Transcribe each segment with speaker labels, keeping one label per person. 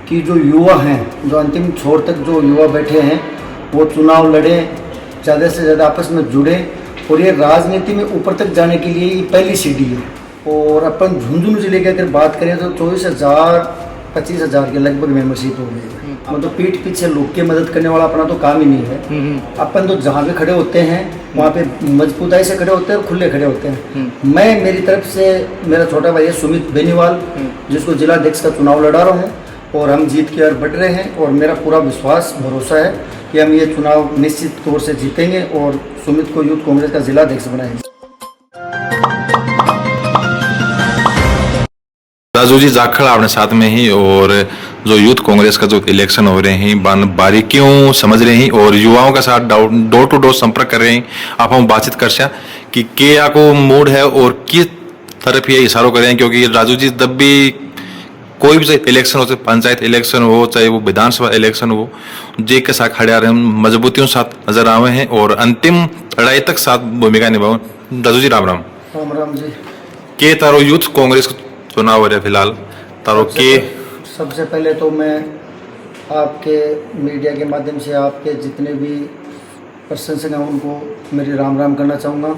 Speaker 1: कि जो युवा हैं, जो अंतिम छोर तक जो युवा बैठे हैं, वो चुनाव लड़ें, ज़्यादा से ज़्यादा आपस में जुड़ें और ये राजनीति में ऊपर तक जाने के लिए ये पहली सीढ़ी है। और अपन झुंझुनू जिले की अगर बात करें तो 24,000-25,000 के लगभग मेंबरशिप हो गई है। मतलब पीठ पीछे लोग की मदद करने वाला अपना तो काम ही नहीं है। अपन तो जहाँ पे खड़े होते हैं वहाँ पे मजबूताई से खड़े होते हैं और खुले खड़े होते हैं। मैं मेरी तरफ से, मेरा छोटा भाई है सुमित बेनीवाल, जिसको जिला अध्यक्ष का चुनाव लड़ा रहा हूँ और हम जीत की ओर बढ़ रहे हैं और मेरा पूरा विश्वास भरोसा है कि हम ये चुनाव निश्चित तौर से जीतेंगे और सुमित को यूथ कांग्रेस का जिला अध्यक्ष बनाएंगे।
Speaker 2: राजू जी जाखड़ आपने साथ में ही, और जो यूथ कांग्रेस का जो इलेक्शन हो रहे हैं बारीकियों समझ रहे हैं और युवाओं के साथ डोर टू डोर संपर्क कर रहे हैं। आप हम बातचीत कर सकें कि क्या को मूड है और किस तरफ ये इशारों कर रहे हैं, क्योंकि राजू जी जब भी कोई भी इलेक्शन हो, चाहे पंचायत इलेक्शन हो, चाहे वो विधानसभा इलेक्शन हो, जे के साथ खड़े आ रहे हैं, मजबूतियों साथ नजर आए हैं और अंतिम लड़ाई तक साथ भूमिका निभाओ। राजू जी राम राम।
Speaker 1: राम राम जी।
Speaker 2: के तारो यूथ कांग्रेस चुनाव हो रहे फिलहाल तारो के।
Speaker 1: सबसे पहले तो मैं आपके मीडिया के माध्यम से आपके जितने भी प्रशंसक हैं उनको मेरी राम राम करना चाहूँगा।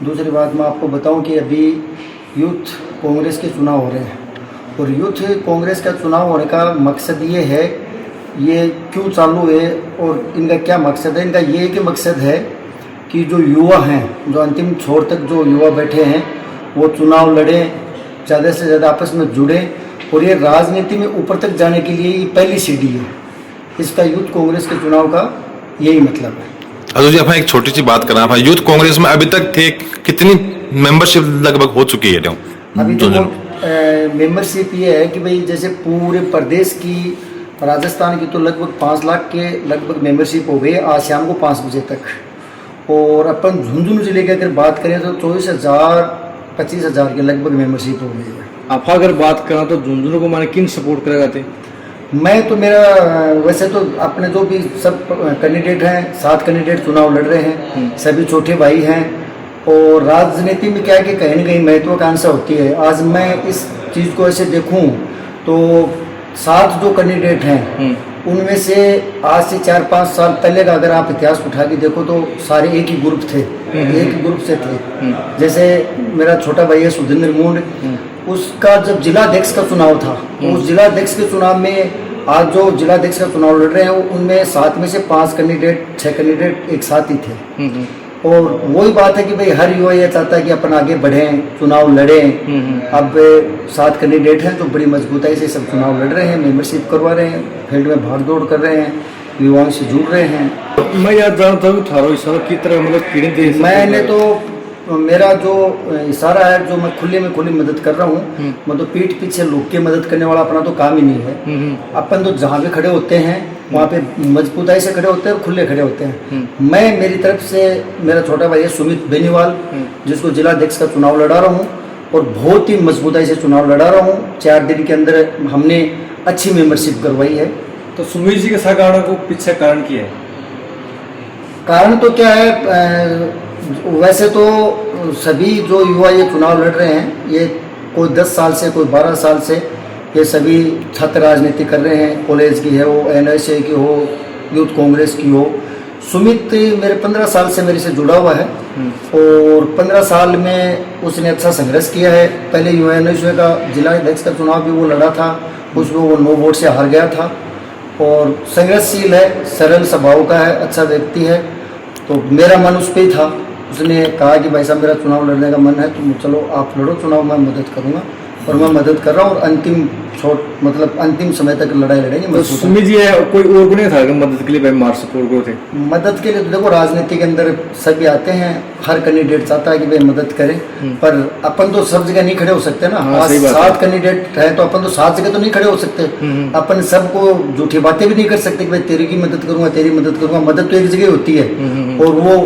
Speaker 1: दूसरी बात मैं आपको बताऊं कि अभी यूथ कांग्रेस के चुनाव हो रहे हैं और यूथ कांग्रेस का चुनाव होने का मकसद ये है, ये क्यों चालू है और इनका क्या मकसद है। इनका ये कि मकसद है कि जो युवा हैं, जो अंतिम छोर तक जो युवा बैठे हैं, वो चुनाव लड़ें, ज़्यादा से ज़्यादा आपस में जुड़ें और ये राजनीति में ऊपर तक जाने के लिए ये पहली सीढ़ी है। इसका यूथ कांग्रेस के चुनाव का यही मतलब है।
Speaker 2: अजय जी, अपन एक छोटी सी बात करें, आप यूथ कांग्रेस में अभी तक थे कितनी मेंबरशिप लगभग हो चुकी है?
Speaker 1: अभी तो मेंबरशिप ये है कि भाई जैसे पूरे प्रदेश की, राजस्थान की तो लगभग 5 लाख के लगभग मेंबरशिप हो गई आज शाम को 5 बजे तक। और अपन झुंझुनू जिले की अगर बात करें तो 24,000-25,000 के लगभग मेंबरशिप हो गई है।
Speaker 3: आप अगर बात करें तो झुंझुनू को माने किन सपोर्ट करेगा थे?
Speaker 1: मैं तो मेरा वैसे तो अपने जो भी सब कैंडिडेट हैं, 7 कैंडिडेट चुनाव लड़ रहे हैं, सभी छोटे भाई हैं और राजनीति में क्या है कि कहीं ना कहीं महत्वाकांक्षा होती है। आज मैं इस चीज़ को ऐसे देखूं तो 7 जो कैंडिडेट हैं उनमें से आज से 4-5 साल पहले का अगर आप इतिहास उठा के देखो तो सारे एक ही ग्रुप थे, एक ही ग्रुप से थे। जैसे मेरा छोटा भाई है सुधींद्र मूंड, उसका जब जिला अध्यक्ष का चुनाव था, उस जिला अध्यक्ष के चुनाव में आज जो जिला अध्यक्ष का चुनाव लड़ रहे हैं उनमें 7 में से 5 कैंडिडेट, 6 कैंडिडेट एक साथ ही थे। और वही बात है कि भाई हर युवा ये चाहता है कि अपन आगे बढ़ें, चुनाव लड़ें। अब 7 कैंडिडेट हैं जो बड़ी मजबूताई से सब चुनाव लड़ रहे हैं, मेंबरशिप करवा रहे हैं, फील्ड में भाग दौड़ कर रहे हैं, युवाओं से जुड़ रहे हैं।
Speaker 3: मैं याद जानता हूँ थारो इशारा की तरह मतलब
Speaker 1: मैंने तो मेरा जो इशारा है, जो मैं खुले में खुली मदद कर रहा हूँ, मतलब पीठ पीछे लोग की मदद करने वाला अपना तो काम ही नहीं है। अपन तो जहाँ पे खड़े होते हैं वहाँ पे मजबूताई से खड़े होते हैं और खुले खड़े होते हैं। मैं मेरी तरफ से, मेरा छोटा भाई है सुमित बेनीवाल, जिसको जिला अध्यक्ष का चुनाव लड़ा रहा हूँ और बहुत ही मजबूताई से चुनाव लड़ा रहा हूँ। 4 दिन के अंदर हमने अच्छी मेंबरशिप करवाई है।
Speaker 3: तो सुमित जी के सागाड़ा को पीछे कारण क्या है?
Speaker 1: कारण तो क्या है, वैसे तो सभी जो युवा ये चुनाव लड़ रहे हैं, ये कोई 10 साल से, कोई 12 साल से ये सभी छात्र राजनीति कर रहे हैं। कॉलेज की है, वो NSA की हो, यूथ कांग्रेस की हो। सुमित मेरे 15 साल से मेरे से जुड़ा हुआ है और 15 साल में उसने अच्छा संघर्ष किया है। पहले UNSA का जिला अध्यक्ष का चुनाव भी वो लड़ा था, उसमें वो 9 वोट से हार गया था और संघर्षशील है, सरल स्वभाव का है, अच्छा व्यक्ति है। तो मेरा मन उस पर ही था। उसने कहा कि भाई साहब मेरा चुनाव लड़ने का मन है, तो चलो आप लड़ो चुनाव, मैं मदद करूंगा और मैं मदद कर रहा हूँ और अंतिम छोट मतलब अंतिम समय तक लड़ाई लड़ेंगे।
Speaker 3: तो सुमित जी है कोई और को नहीं था कि मदद के लिए भाई मार सपोर्ट को थे?
Speaker 1: मदद के लिए तो देखो राजनीति के अंदर सभी आते हैं, हर कैंडिडेट चाहता है कि भाई मदद करें, पर अपन तो सब जगह नहीं खड़े हो सकते ना। 7 कैंडिडेट है तो अपन तो 7 जगह तो नहीं खड़े हो सकते। अपन सबको झूठी बातें भी नहीं कर सकते कि भाई तेरी की मदद करूंगा, तेरी मदद करूंगा। मदद तो एक जगह होती है और वो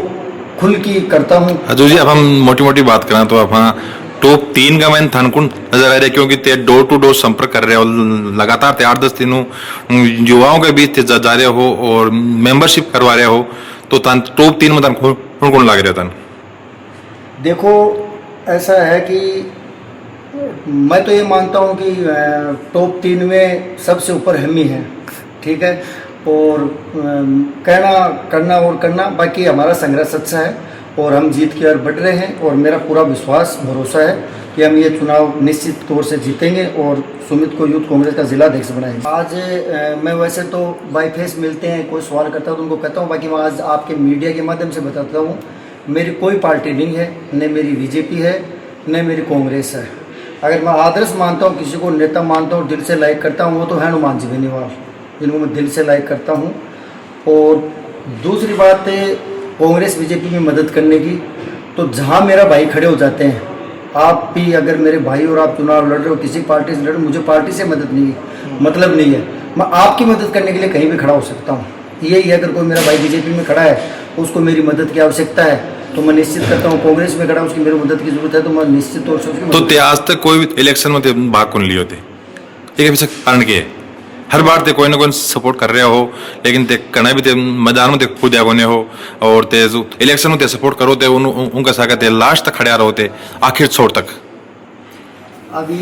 Speaker 1: खुल की करता हूँ।
Speaker 2: अजय जी, अब हम मोटी मोटी बात करें तो आप टॉप 3 का मैंने थानकुन नजर आ रहा है, क्योंकि ते डोर टू डोर संपर्क कर रहे हो लगातार, 8-10 दिनों युवाओं के बीच जा रहे हो और मेंबरशिप करवा रहे हो, तो टॉप 3 में कौन लग रहा था?
Speaker 1: देखो ऐसा है कि मैं तो ये मानता हूँ कि टॉप 3 में सबसे ऊपर हम ही हैं, ठीक है। और कहना करना और करना, बाकी हमारा संघर्ष अच्छा है और हम जीत की ओर बढ़ रहे हैं और मेरा पूरा विश्वास भरोसा है कि हम ये चुनाव निश्चित तौर से जीतेंगे और सुमित को यूथ कांग्रेस का जिला अध्यक्ष बनाएंगे। आज मैं वैसे तो बाई फेस मिलते हैं, कोई सवाल करता हूँ तो उनको कहता हूँ, बाकी मैं आज आपके मीडिया के माध्यम से बताता हूँ, मेरी कोई पार्टी नहीं है, न मेरी बीजेपी है न मेरी कांग्रेस है। अगर मैं आदर्श मानता हूँ, किसी को नेता मानता हूँ, दिल से लाइक करता हूँ, वो तो है हनुमान जी बेनीवाल, जिनको मैं दिल से लाइक करता हूँ। और दूसरी बात है कांग्रेस बीजेपी में मदद करने की, तो जहाँ मेरा भाई खड़े हो जाते हैं, आप भी अगर मेरे भाई और आप चुनाव लड़ रहे हो, किसी पार्टी से लड़ रहे हो, मुझे पार्टी से मदद नहीं है, मतलब नहीं है, मैं आपकी मदद करने के लिए कहीं भी खड़ा हो सकता हूँ। यही है, अगर कोई मेरा भाई बीजेपी में खड़ा है, उसको मेरी मदद की आवश्यकता है, तो मैं निश्चित करता हूँ, कांग्रेस में खड़ा उसकी मेरी मदद की जरूरत है तो मैं निश्चित तौर से उसकी
Speaker 2: तो
Speaker 1: मदद
Speaker 2: ते आज तक कोई भी इलेक्शन में ते भाग कौन लिए होते, एक पीछे कारण के है? हर बार ते कोई ना कोई सपोर्ट कर रहे हो, लेकिन ते कना भी ते मैदान में ते खुद आगोने हो और ते जो इलेक्शन में ते सपोर्ट करो ते उनका साथ ते लास्ट तक खड़े रहो ते आखिर छोर तक।
Speaker 1: अभी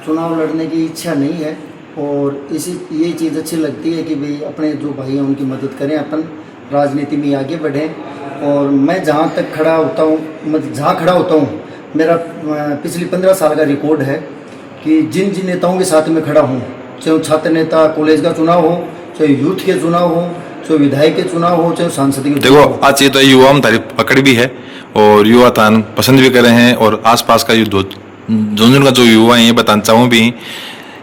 Speaker 1: चुनाव लड़ने की इच्छा नहीं है और ये चीज़ अच्छी लगती है कि भाई अपने जो भाई हैं उनकी मदद करें, अपन राजनीति में आगे बढ़ें। और मैं जहाँ तक खड़ा होता हूँ, मैं जहाँ खड़ा होता हूँ, मेरा पिछली 15 साल का रिकॉर्ड है कि जिन जिन नेताओं के साथ में खड़ा हूँ, चाहे छात्र नेता कॉलेज का चुनाव हो, चाहे यूथ के चुनाव हो, चाहे विधायक के चुनाव हो, चाहे सांसद के
Speaker 2: देखो आज ये तो युवा में तारी पकड़ भी है और युवा तान पसंद भी कर रहे हैं और आसपास का जो का जो युवा है ये बताना चाहूँ भी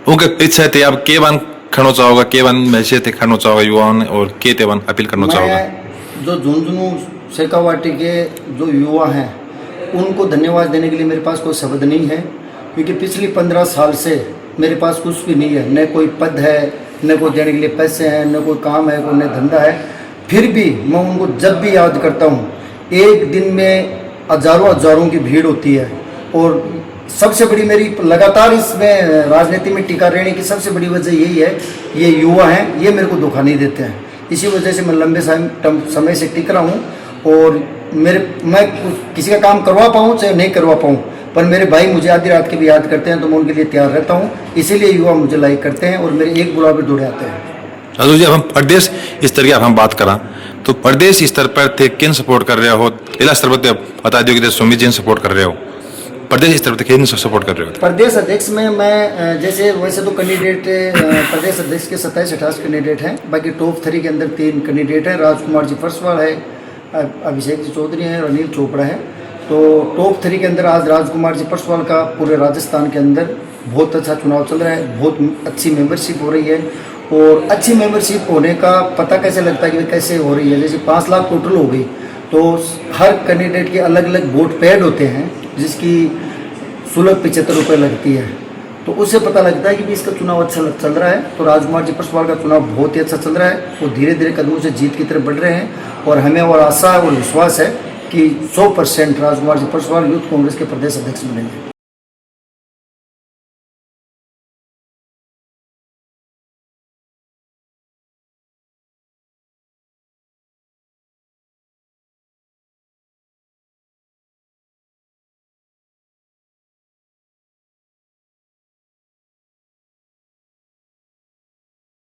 Speaker 2: उनके इच्छा है आप के बान खड़ो चाहोगा, के बान मैसेज थे खड़ो चाहोगा युवाओं ने और के तेवन अपील करना चाहोगा?
Speaker 1: जो झुंझुनू शेखावाटी के जो युवा हैं उनको धन्यवाद देने के लिए मेरे पास कोई शब्द नहीं है, क्योंकि पिछली 15 साल से मेरे पास कुछ भी नहीं है, न कोई पद है, न कोई देने के लिए पैसे हैं, न कोई काम है, कोई न धंधा है। फिर भी मैं उनको जब भी याद करता हूँ, एक दिन में हजारों की भीड़ होती है। और सबसे बड़ी मेरी लगातार इसमें राजनीति में टिका रहने की सबसे बड़ी वजह यही है, ये युवा हैं, ये मेरे को धोखा नहीं देते हैं। इसी वजह से मैं लंबे समय से टिक रहा हूँ और मैं किसी का काम करवा पाऊँ चाहे नहीं करवा पाऊँ, पर मेरे भाई मुझे आधी रात के भी याद करते हैं तो मैं उनके लिए तैयार रहता हूँ। इसीलिए युवा मुझे लाइक करते हैं और मेरे एक बुलावे दौड़े आते हैं।
Speaker 2: अजू जी, अब हम प्रदेश स्तर की अब हम बात करा तो प्रदेश स्तर पर थे किन सपोर्ट कर रहे हो? जिला स्तर पर बता दियो कि सुमित जी सपोर्ट कर रहे हो, प्रदेश स्तर पर किन सपोर्ट कर रहे हो?
Speaker 1: प्रदेश अध्यक्ष में मैं जैसे वैसे तो कैंडिडेट प्रदेश अध्यक्ष के 27-28 कैंडिडेट हैं, बाकी टॉप 3 के अंदर 3 कैंडिडेट हैं। राजकुमार जी परसवाल है, अभिषेक जी चौधरी हैं और अनिल चोपड़ा है। तो टॉप 3 के अंदर आज राजकुमार जी परसवाल का पूरे राजस्थान के अंदर बहुत अच्छा चुनाव चल रहा है, बहुत अच्छी मेंबरशिप हो रही है। और अच्छी मेंबरशिप होने का पता कैसे लगता है कि कैसे हो रही है, जैसे 5 लाख टोटल हो गई तो हर कैंडिडेट के अलग अलग वोट पैड होते हैं जिसकी शुल्क 75 रुपये लगती है, तो उससे पता लगता है कि इसका चुनाव अच्छा चल रहा है। तो राजकुमार जी परसवाल का चुनाव बहुत ही अच्छा चल रहा है, वो धीरे धीरे कदमों से जीत की तरफ बढ़ रहे हैं और हमें और आशा और विश्वास है कि 100% राजकुमार जी परसवाल यूथ कांग्रेस के प्रदेश अध्यक्ष बनेंगे।